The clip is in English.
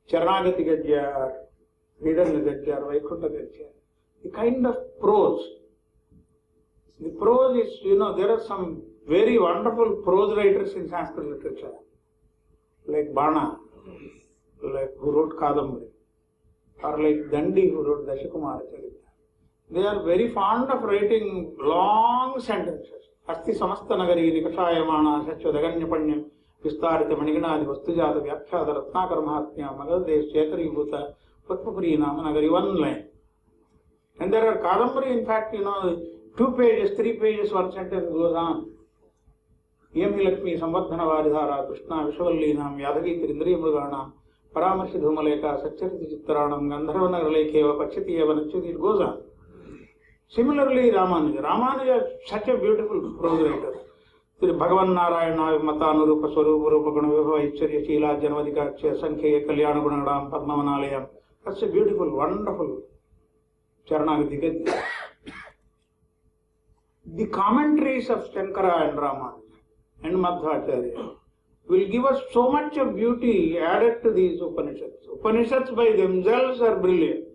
Charanagati Gadya, Vidana Gadya, Vaikunta Gadya. The kind of prose. The prose is, there are some very wonderful prose writers in Sanskrit literature, like Bana, like who wrote Kadambari, or like Dandi who wrote Dashakumara Charita. They are very fond of writing long sentences. Asti samasta nagari nikashayamana sachadaganyapanyam vistarita maniganadi vastujata vyakshada ratnakar mahatmya magadesh chetari bhuta patpapuri nama nagari, one line. And there are Kadambari, in fact, 2 pages, 3 pages, one sentence goes on. Yami Lakshmi Samvardhana Varidhara Krishna Vishavallinam Yadagiti Indriya Mruganam Paramarshi Dhumaleka Satchariti Chittaranam Gandharva Nagalekeva Pachati Eva Nachati, it goes on. Similarly, Ramanuja is such a beautiful prose writer. Bhagavan Narayana Matanurupa Swarupa Rupa Gunavibhava Icharya Shila Janvadika Sankhya Kalyana Gunadam Padmavanalayam. That's a beautiful, wonderful Charanagati Gadya. The commentaries of Shankara and Ramanuja and Madhvacharya will give us so much of beauty added to these Upanishads. Upanishads by themselves are brilliant.